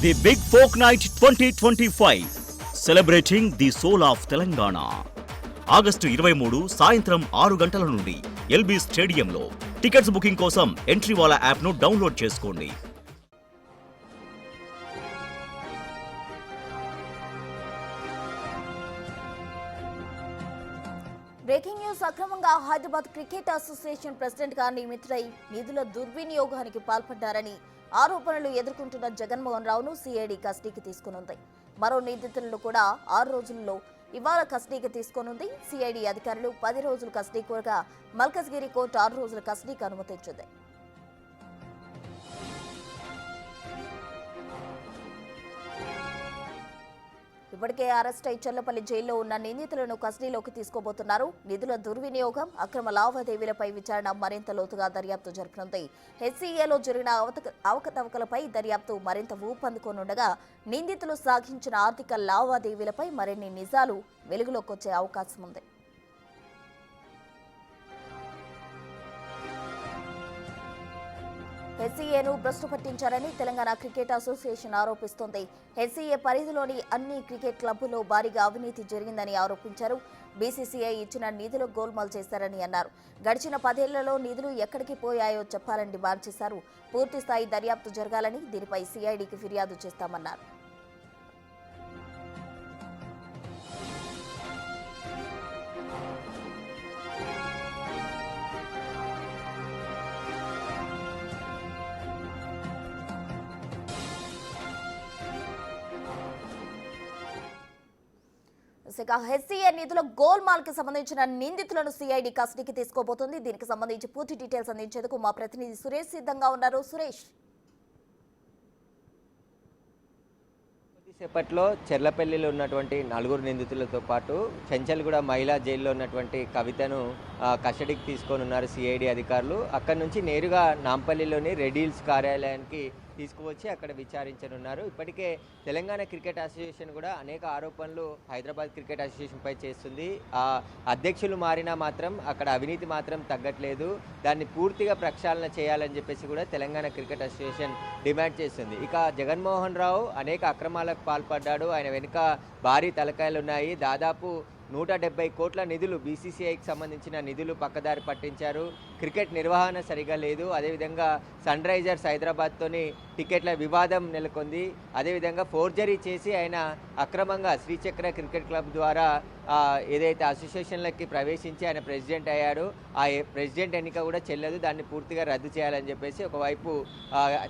The big folk night 2025 celebrating the soul of Telangana. August 23 సాయంత్రం 6 గంటల నుండి ఎల్బీ స్టేడియంలో. టికెట్స్ బుకింగ్ కోసం ఎంట్రీవాలా యాప్ను డౌన్లోడ్ చేసుకోండి. Breaking news. అక్రమంగా హైదరాబాద్ క్రికెట్ అసోసియేషన్ ప్రెసిడెంట్ గా నియమితులై నిధుల దుర్వినియోగానికి పాల్పడ్డారని ఆరోపణలు ఎదుర్కొంటున్న జగన్మోహన్ రావును సిఐడి కస్టడీకి తీసుకునుంది. మరో నిందితులను కూడా 6 రోజుల్లో ఇవాళ కస్టడీకి తీసుకోనుంది. సిఐడి అధికారులు 10 రోజులు కస్టడీ కోరగా మల్కజ్గిరి కోర్టు 6 రోజుల కస్టడీకి అనుమతించింది. ఇప్పటికే అరెస్ట్ అయి చెల్లపల్లి జైల్లో ఉన్న నిందితులను కస్టడీలోకి తీసుకోబోతున్నారు. నిధుల దుర్వినియోగం, అక్రమ లావాదేవీలపై విచారణ మరింత లోతుగా దర్యాప్తు జరపనుంది. హెచ్సీఏలో జరిగిన అవకతవకలపై దర్యాప్తు మరింత ఊపందుకోనుండగా నిందితులు సాగించిన ఆర్థిక లావాదేవీలపై మరిన్ని నిజాలు వెలుగులోకి వచ్చే అవకాశం ఉంది. హెచ్సీఏను భ్రష్టు పట్టించారని తెలంగాణ క్రికెట్ అసోసియేషన్ ఆరోపిస్తోంది. హెచ్సీఏ పరిధిలోని అన్ని క్రికెట్ క్లబ్బుల్లో భారీగా అవినీతి జరిగిందని ఆరోపించారు. బీసీసీఐ ఇచ్చిన నిధులు గోల్మాల్ చేశారని అన్నారు. గడిచిన 10 ఏళ్లలో నిధులు ఎక్కడికి పోయాయో చెప్పాలని డిమాండ్ చేశారు. పూర్తిస్థాయి దర్యాప్తు జరగాలని, దీనిపై సిఐడికి ఫిర్యాదు చేస్తామన్నారు. హెచ్సీఏ నిధుల గోల్మాల్ కి సంబంధించిన నిందితులను సిఐడి కస్టడీకి తీసుకోబోతుంది. దీనికి సంబంధించి పూర్తి డీటెయిల్స్ అందించేందుకు మా ప్రతినిధి సురేష్ సిద్ధంగా ఉన్నారు. సురేష్, కొద్దిసేపట్లో చెర్లపల్లిలో ఉన్నటువంటి 4 నిందితులతో పాటు చెంచల్గూడ మహిళా జైల్లో ఉన్నటువంటి కవితను కస్టడీకి తీసుకోనున్నారు సిఐడి అధికారులు. అక్కడి నుంచి నేరుగా నాంపల్లిలోని రెడ్ హిల్స్ కార్యాలయానికి తీసుకువచ్చి అక్కడ విచారించనున్నారు. ఇప్పటికే తెలంగాణ క్రికెట్ అసోసియేషన్ కూడా అనేక ఆరోపణలు హైదరాబాద్ క్రికెట్ అసోసియేషన్పై చేస్తుంది. అధ్యక్షులు మారినా మాత్రం అక్కడ అవినీతి మాత్రం తగ్గట్లేదు. దాన్ని పూర్తిగా ప్రక్షాళన చేయాలని చెప్పేసి కూడా తెలంగాణ క్రికెట్ అసోసియేషన్ డిమాండ్ చేస్తుంది. ఇక జగన్మోహన్ రావు అనేక అక్రమాలకు పాల్పడ్డాడు. ఆయన వెనుక భారీ తలకాయలు ఉన్నాయి. దాదాపు 170 కోట్ల నిధులు, బీసీసీఐకి సంబంధించిన నిధులు పక్కదారి పట్టించారు. క్రికెట్ నిర్వహణ సరిగా లేదు. అదేవిధంగా సన్ రైజర్స్ హైదరాబాద్తోని టికెట్ల వివాదం నెలకొంది. అదేవిధంగా ఫోర్జరీ చేసి ఆయన అక్రమంగా శ్రీచక్ర క్రికెట్ క్లబ్ ద్వారా ఏదైతే అసోసియేషన్లకి ప్రవేశించి ఆయన ప్రెసిడెంట్ అయ్యాడు, ఆ ప్రెసిడెంట్ ఎన్నిక కూడా చెల్లదు. దాన్ని పూర్తిగా రద్దు చేయాలని చెప్పేసి ఒకవైపు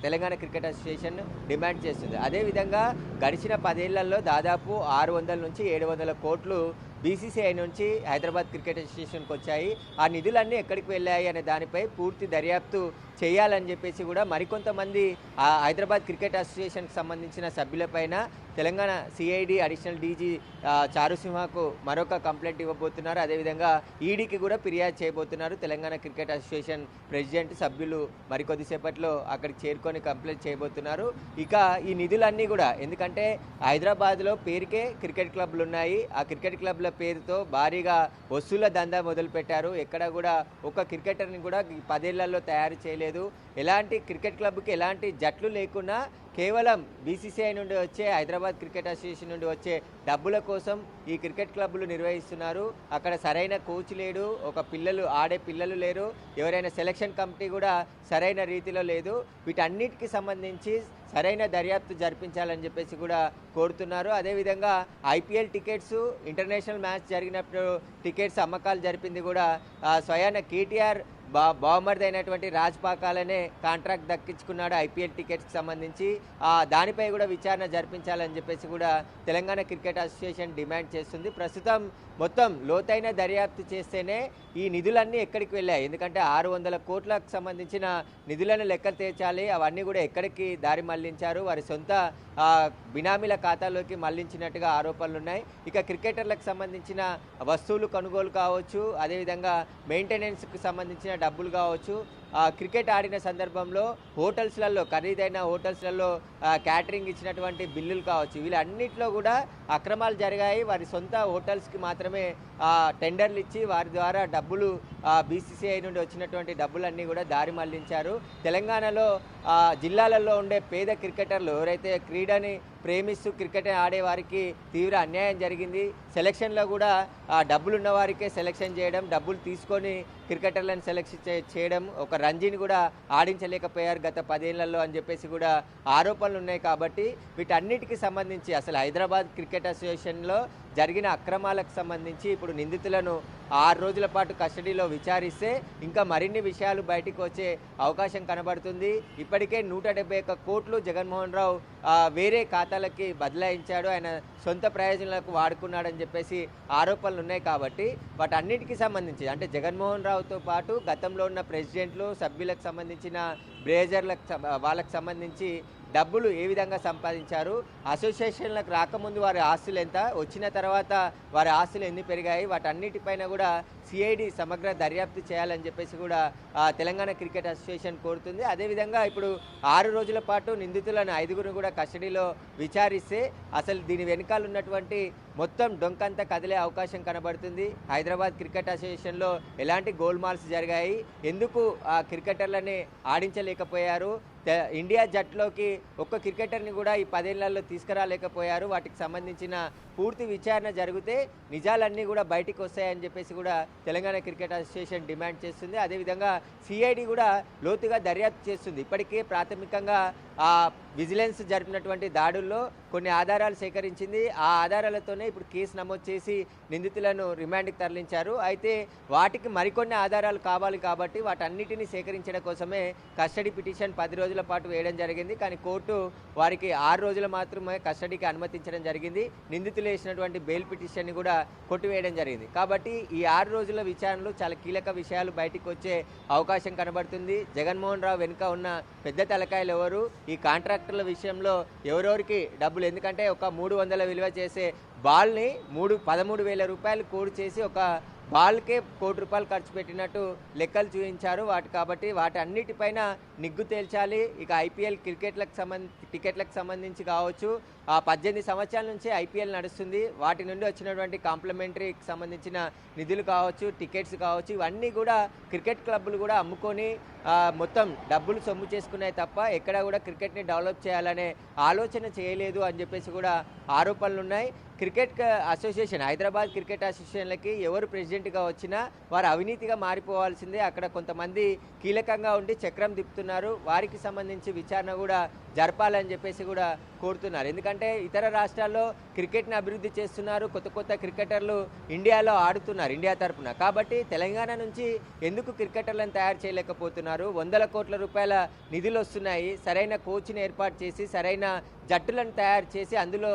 తెలంగాణ క్రికెట్ అసోసియేషన్ డిమాండ్ చేస్తుంది. అదేవిధంగా గడిచిన 10 ఏళ్లలో దాదాపు 600 నుంచి 700 కోట్లు బీసీసీఐ నుంచి హైదరాబాద్ క్రికెట్ అసోసియేషన్కి వచ్చాయి. ఆ నిధులన్నీ ఎక్కడికి వెళ్ళాయి అనే దానిపై పూర్తి దర్యాప్తు చేయాలని చెప్పేసి కూడా మరికొంతమంది హైదరాబాద్ క్రికెట్ అసోసియేషన్కి సంబంధించిన సభ్యులపైన తెలంగాణ సిఐడి అడిషనల్ డీజీ చారుసింహకు మరొక కంప్లైంట్ ఇవ్వబోతున్నారు. అదేవిధంగా ఈడీకి కూడా ఫిర్యాదు చేయబోతున్నారు. తెలంగాణ క్రికెట్ అసోసియేషన్ ప్రెసిడెంట్ సభ్యులు మరికొద్దిసేపట్లో అక్కడికి చేరుకొని కంప్లైంట్ చేయబోతున్నారు. ఇక ఈ నిధులన్నీ కూడా, ఎందుకంటే హైదరాబాద్లో పేరుకే క్రికెట్ క్లబ్లు ఉన్నాయి. ఆ క్రికెట్ క్లబ్ల పేరుతో భారీగా వసూళ్ల దందా మొదలుపెట్టారు. ఎక్కడ కూడా ఒక క్రికెటర్ని కూడా 10 ఏళ్లలో తయారు చేయలేదు. ఎలాంటి క్రికెట్ క్లబ్కి ఎలాంటి జట్లు లేకున్నా కేవలం బీసీసీఐ నుండి వచ్చే, హైదరాబాద్ క్రికెట్ అసోసియేషన్ నుండి వచ్చే డబ్బుల కోసం ఈ క్రికెట్ క్లబ్లు నిర్వహిస్తున్నారు. అక్కడ సరైన కోచ్ లేడు, ఆడే పిల్లలు లేరు, ఎవరైనా సెలక్షన్ కమిటీ కూడా సరైన రీతిలో లేదు. వీటన్నిటికీ సంబంధించి సరైన దర్యాప్తు జరిపించాలని చెప్పేసి కూడా కోరుతున్నారు. అదేవిధంగా ఐపీఎల్ టికెట్స్, ఇంటర్నేషనల్ మ్యాచ్ జరిగినప్పుడు టికెట్స్ అమ్మకాలు జరిపింది కూడా స్వయాన కేటీఆర్ బావమరిది అయినటువంటి రాజ్పాకాలనే కాంట్రాక్ట్ దక్కించుకున్నాడు ఐపీఎల్ టికెట్స్కి సంబంధించి. దానిపై కూడా విచారణ జరిపించాలని చెప్పేసి కూడా తెలంగాణ క్రికెట్ అసోసియేషన్ డిమాండ్ చేస్తుంది. ప్రస్తుతం మొత్తం లోతైన దర్యాప్తు చేస్తేనే ఈ నిధులన్నీ ఎక్కడికి వెళ్ళాయి, ఎందుకంటే 600 కోట్లకు సంబంధించిన నిధులను లెక్క తేల్చాలి. అవన్నీ కూడా ఎక్కడికి దారి మళ్లించారు, వారి సొంత బినామీల ఖాతాలోకి మళ్లించినట్టుగా ఆరోపణలు ఉన్నాయి. ఇక క్రికెటర్లకు సంబంధించిన వస్తువులు కొనుగోలు కావచ్చు, అదేవిధంగా మెయింటెనెన్స్కి సంబంధించిన డబ్బులు కావచ్చు, క్రికెట్ ఆడిన సందర్భంలో హోటల్స్లలో, ఖరీదైన హోటల్స్లలో క్యాటరింగ్ ఇచ్చినటువంటి బిల్లులు కావచ్చు, వీళ్ళన్నింటిలో కూడా అక్రమాలు జరిగాయి. వారి సొంత హోటల్స్కి మాత్రమే టెండర్లు ఇచ్చి వారి ద్వారా డబ్బులు బీసీసీఐ నుండి వచ్చినటువంటి డబ్బులన్నీ కూడా దారి మళ్లించారు. తెలంగాణలో జిల్లాలలో ఉండే పేద క్రికెటర్లు ఎవరైతే క్రీడని ప్రేమిస్తూ క్రికెట్ ఆడే వారికి తీవ్ర అన్యాయం జరిగింది. సెలక్షన్లో కూడా డబ్బులు ఉన్న వారికే సెలక్షన్ చేయడం, డబ్బులు తీసుకొని క్రికెటర్లను సెలెక్ట్ చేయడం, ఒక రంజీని కూడా ఆడించలేకపోయారు గత 10 ఏళ్లలో అని చెప్పేసి కూడా ఆరోపణలు ఉన్నాయి. కాబట్టి వీటన్నిటికీ సంబంధించి అసలు హైదరాబాద్ క్రికెట్ అసోసియేషన్లో జరిగిన అక్రమాలకు సంబంధించి ఇప్పుడు నిందితులను 6 రోజుల పాటు కస్టడీలో విచారిస్తే ఇంకా మరిన్ని విషయాలు బయటికి వచ్చే అవకాశం కనబడుతుంది. ఇప్పటికే 171 కోట్లు జగన్మోహన్ రావు వేరే ఖాతాలకి బదలాయించాడు, ఆయన సొంత ప్రయోజనాలకు వాడుకున్నాడని చెప్పేసి ఆరోపణలు ఉన్నాయి. కాబట్టి వాటన్నిటికీ సంబంధించి అంటే జగన్మోహన్ రావుతో పాటు గతంలో ఉన్న ప్రెసిడెంట్లు, సభ్యులకు సంబంధించిన బ్రేజర్లకు వాళ్ళకు సంబంధించి డబ్బులు ఏ విధంగా సంపాదించారు, అసోసియేషన్లకు రాకముందు వారి ఆస్తులు ఎంత, వచ్చిన తర్వాత వారి ఆస్తులు ఎన్ని పెరిగాయి, వాటన్నిటిపైన కూడా సిఐడి సమగ్ర దర్యాప్తు చేయాలని చెప్పేసి కూడా తెలంగాణ క్రికెట్ అసోసియేషన్ కోరుతుంది. అదేవిధంగా ఇప్పుడు 6 రోజుల పాటు నిందితులను 5గురు కూడా కస్టడీలో విచారిస్తే అసలు దీని వెనకాల ఉన్నటువంటి మొత్తం డొంకంతా కదిలే అవకాశం కనబడుతుంది. హైదరాబాద్ క్రికెట్ అసోసియేషన్లో ఎలాంటి గోల్మాల్స్ జరిగాయి, ఎందుకు ఆ క్రికెటర్లని ఆడించలేకపోయారు, ఇండియా జట్టులోకి ఒక్క క్రికెటర్ని కూడా ఈ 10 ఏళ్లలో తీసుకురాలేకపోయారు, వాటికి సంబంధించిన పూర్తి విచారణ జరిగితే నిజాలన్నీ కూడా బయటికి వస్తాయని చెప్పేసి కూడా తెలంగాణ క్రికెట్ అసోసియేషన్ డిమాండ్ చేస్తుంది. అదేవిధంగా సిఐడి కూడా లోతుగా దర్యాప్తు చేస్తుంది. ఇప్పటికే ప్రాథమికంగా విజిలెన్స్ జరిపినటువంటి దాడుల్లో కొన్ని ఆధారాలు సేకరించింది. ఆ ఆధారాలతోనే ఇప్పుడు కేసు నమోదు చేసి నిందితులను రిమాండ్కి తరలించారు. అయితే వాటికి మరికొన్ని ఆధారాలు కావాలి కాబట్టి వాటన్నిటిని సేకరించడం కోసమే కస్టడీ పిటిషన్ 10 రోజుల పాటు వేయడం జరిగింది. కానీ కోర్టు వారికి 6 రోజులు మాత్రమే కస్టడీకి అనుమతించడం జరిగింది. నిందితులు వేసినటువంటి బెయిల్ పిటిషన్ని కూడా కొట్టివేయడం జరిగింది. కాబట్టి ఈ 6 రోజుల విచారణలో చాలా కీలక విషయాలు బయటికి వచ్చే అవకాశం కనబడుతుంది. జగన్మోహన్ రావు వెనుక ఉన్న పెద్ద తలకాయలు ఎవరు, ఈ కాంట్రాక్టర్ల విషయంలో ఎవరెవరికి డబ్బులు, ఎందుకంటే ఒక 300 విలువ చేసే బాల్ని 13,000 రూపాయలు కోడ్ చేసి ఒక బాల్కే ₹1 కోటి ఖర్చు పెట్టినట్టు లెక్కలు చూపించారు. కాబట్టి వాటి అన్నిటిపైన నిగ్గు తేల్చాలి. ఇక ఐపీఎల్ టికెట్లకు సంబంధించి కావచ్చు, 18 సంవత్సరాల నుంచి ఐపీఎల్ నడుస్తుంది, వాటి నుండి వచ్చినటువంటి కాంప్లిమెంటరీకి సంబంధించిన నిధులు కావచ్చు, టికెట్స్ కావచ్చు, ఇవన్నీ కూడా క్రికెట్ క్లబ్బులు కూడా అమ్ముకొని మొత్తం డబ్బులు సొమ్ము చేసుకున్నాయి తప్ప ఎక్కడ కూడా క్రికెట్ని డెవలప్ చేయాలనే ఆలోచన చేయలేదు అని చెప్పేసి కూడా ఆరోపణలు ఉన్నాయి. క్రికెట్ అసోసియేషన్, హైదరాబాద్ క్రికెట్ అసోసియేషన్లకి ఎవరు ప్రెసిడెంట్గా వచ్చినా వారు అవినీతిగా మారిపోవాల్సిందే. అక్కడ కొంతమంది కీలకంగా ఉండి చక్రం తిప్పుతున్నారు, వారికి సంబంధించి విచారణ కూడా జరపాలని చెప్పేసి కూడా కోరుతున్నారు. ఎందుకంటే ఇతర రాష్ట్రాల్లో క్రికెట్ని అభివృద్ధి చేస్తున్నారు, కొత్త కొత్త క్రికెటర్లు ఇండియాలో ఆడుతున్నారు ఇండియా తరఫున. కాబట్టి తెలంగాణ నుంచి ఎందుకు క్రికెటర్లను తయారు చేయలేకపోతున్నారు? 100 కోట్ల రూపాయల నిధులు వస్తున్నాయి, సరైన కోచ్ని ఏర్పాటు చేసి సరైన జట్టులను తయారు చేసి అందులో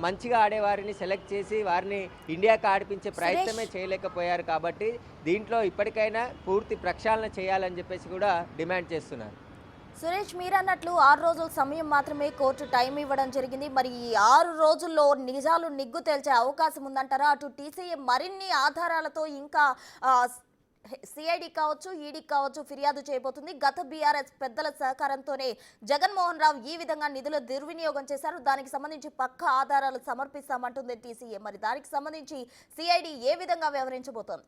మంచిగా ఆడేవారిని సెలెక్ట్ చేసి వారిని ఇండియాకి ఆడిపించే ప్రయత్నమే చేయలేకపోయారు. కాబట్టి దీంట్లో ఇప్పటికైనా పూర్తి ప్రక్షాళన చేయాలని చెప్పేసి కూడా డిమాండ్ చేస్తున్నారు. సురేష్, మీరన్నట్లు 6 రోజుల సమయం మాత్రమే కోర్టు టైం ఇవ్వడం జరిగింది. మరి ఈ 6 రోజుల్లో నిజాలు నిగ్గు తేల్చే అవకాశం ఉందంటారా? అటు టీసీఏ మరిన్ని ఆధారాలతో ఇంకా సిఐడి కావచ్చు, ఈడీ కావచ్చు ఫిర్యాదు చేయబోతుంది. గత బీఆర్ఎస్ పెద్దల సహకారంతోనే జగన్మోహన్ రావు ఈ విధంగా నిధుల దుర్వినియోగం చేశారు, దానికి సంబంధించి పక్కా ఆధారాలు సమర్పిస్తామంటుంది టీసీఏ. మరి దానికి సంబంధించి సిఐడి ఏ విధంగా వ్యవహరించబోతోంది?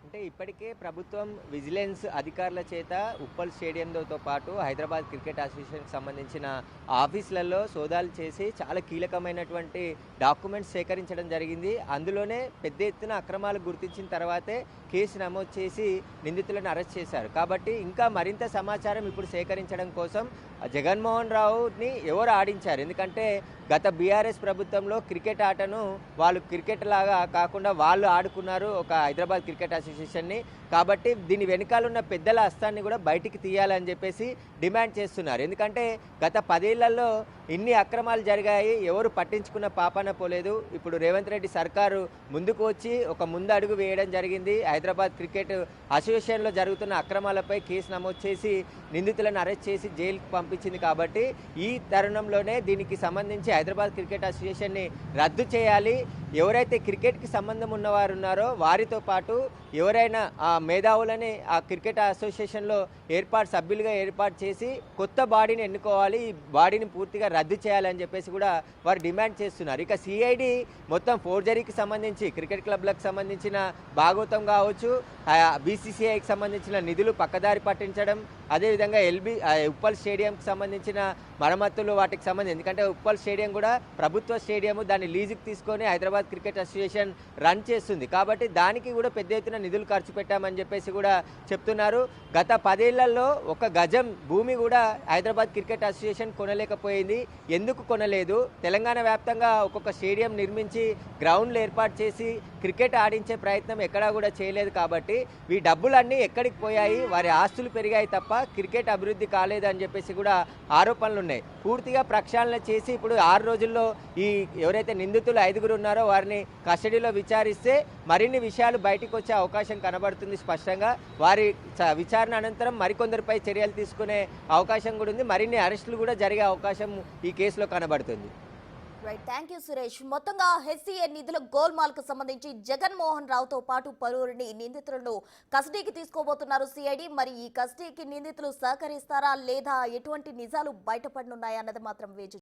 అంటే ఇప్పటికే ప్రభుత్వం విజిలెన్స్ అధికారుల చేత ఉప్పల్ స్టేడియంతో పాటు హైదరాబాద్ క్రికెట్ అసోసియేషన్కి సంబంధించిన ఆఫీసులలో సోదాలు చేసి చాలా కీలకమైనటువంటి డాక్యుమెంట్స్ సేకరించడం జరిగింది. అందులోనే పెద్ద ఎత్తున అక్రమాలు గుర్తించిన తర్వాతే కేసు నమోదు చేసి నిందితులను అరెస్ట్ చేశారు. కాబట్టి ఇంకా మరింత సమాచారం ఇప్పుడు సేకరించడం కోసం జగన్మోహన్ రావుని ఎవరు ఆడించారు, ఎందుకంటే గత బీఆర్ఎస్ ప్రభుత్వంలో క్రికెట్ ఆటను వాళ్ళు క్రికెట్ లాగా కాకుండా వాళ్ళు ఆడుకున్నారు ఒక హైదరాబాద్ క్రికెట్ అసోసియేషన్ని. కాబట్టి దీని వెనకాల ఉన్న పెద్దల హస్తాన్ని కూడా బయటికి తీయాలని చెప్పేసి డిమాండ్ చేస్తున్నారు. ఎందుకంటే గత 10 ఏళ్లలో ఇన్ని అక్రమాలు జరిగాయి, ఎవరు పట్టించుకున్న పాపాన పోలేదు. ఇప్పుడు రేవంత్ రెడ్డి సర్కారు ముందుకు వచ్చి ఒక ముందడుగు వేయడం జరిగింది. హైదరాబాద్ క్రికెట్ అసోసియేషన్లో జరుగుతున్న అక్రమాలపై కేసు నమోదు చేసి నిందితులను అరెస్ట్ చేసి జైలుకు పంపించింది. కాబట్టి ఈ తరుణంలోనే దీనికి సంబంధించి హైదరాబాద్ క్రికెట్ అసోసియేషన్ని రద్దు చేయాలి. ఎవరైతే క్రికెట్కి సంబంధం ఉన్నవారు ఉన్నారో వారితో పాటు ఎవరైనా మేధావులని ఆ క్రికెట్ అసోసియేషన్లో సభ్యులుగా ఏర్పాటు చేసి కొత్త బాడీని ఎన్నుకోవాలి. ఈ బాడీని పూర్తిగా రద్దు చేయాలని చెప్పేసి కూడా వారు డిమాండ్ చేస్తున్నారు. ఇక సిఐడి మొత్తం ఫోర్జరీకి సంబంధించి క్రికెట్ క్లబ్లకు సంబంధించిన భాగోతం కావచ్చు, బీసీసీఐకి సంబంధించిన నిధులు పక్కదారి పట్టించడం, అదేవిధంగా ఉప్పల్ స్టేడియంకి సంబంధించిన మరమ్మతులు వాటికి సంబంధించి, ఎందుకంటే ఉప్పల్ స్టేడియం కూడా ప్రభుత్వ స్టేడియం, దాన్ని లీజుకి తీసుకొని హైదరాబాద్ క్రికెట్ అసోసియేషన్ రన్ చేస్తుంది. కాబట్టి దానికి కూడా పెద్ద ఎత్తున నిధులు ఖర్చు పెట్టామని చెప్పేసి కూడా చెప్తున్నారు. గత 10 ఏళ్లలో ఒక గజం భూమి కూడా హైదరాబాద్ క్రికెట్ అసోసియేషన్ కొనలేకపోయింది. ఎందుకు కొనలేదు? తెలంగాణ వ్యాప్తంగా ఒక్కొక్క స్టేడియం నిర్మించి గ్రౌండ్లు ఏర్పాటు చేసి క్రికెట్ ఆడించే ప్రయత్నం ఎక్కడా కూడా చేయలేదు. కాబట్టి ఈ డబ్బులన్నీ ఎక్కడికి పోయాయి? వారి ఆస్తులు పెరిగాయి తప్ప క్రికెట్ అభివృద్ధి కాలేదని చెప్పేసి కూడా ఆరోపణలు ఉన్నాయి. పూర్తిగా ప్రక్షాళన చేసి ఇప్పుడు 6 రోజుల్లో ఈ ఎవరైతే నిందితులు 5గురు ఉన్నారో వారిని కస్టడీలో విచారిస్తే మరిన్ని విషయాలు బయటికి వచ్చే అవకాశం కనబడుతుంది స్పష్టంగా. వారి విచారణ అనంతరం మరికొందరిపై చర్యలు తీసుకునే అవకాశం కూడా ఉంది. మరిన్ని అరెస్టులు కూడా జరిగే అవకాశం ఈ కేసులో కనబడుతుంది. Right, thank you Suresh. మొత్తంగా హెచ్సిఏ నిధుల గోల్మాల్ కు సంబంధించి జగన్మోహన్ రావుతో పాటు పలువురిని నిందితులను కస్టడీకి తీసుకోబోతున్నారు సిఐడి. మరి ఈ కస్టడీకి నిందితులు సహకరిస్తారా లేదా, ఎటువంటి నిజాలు బయటపడనున్నాయా అన్నది మాత్రం వేచి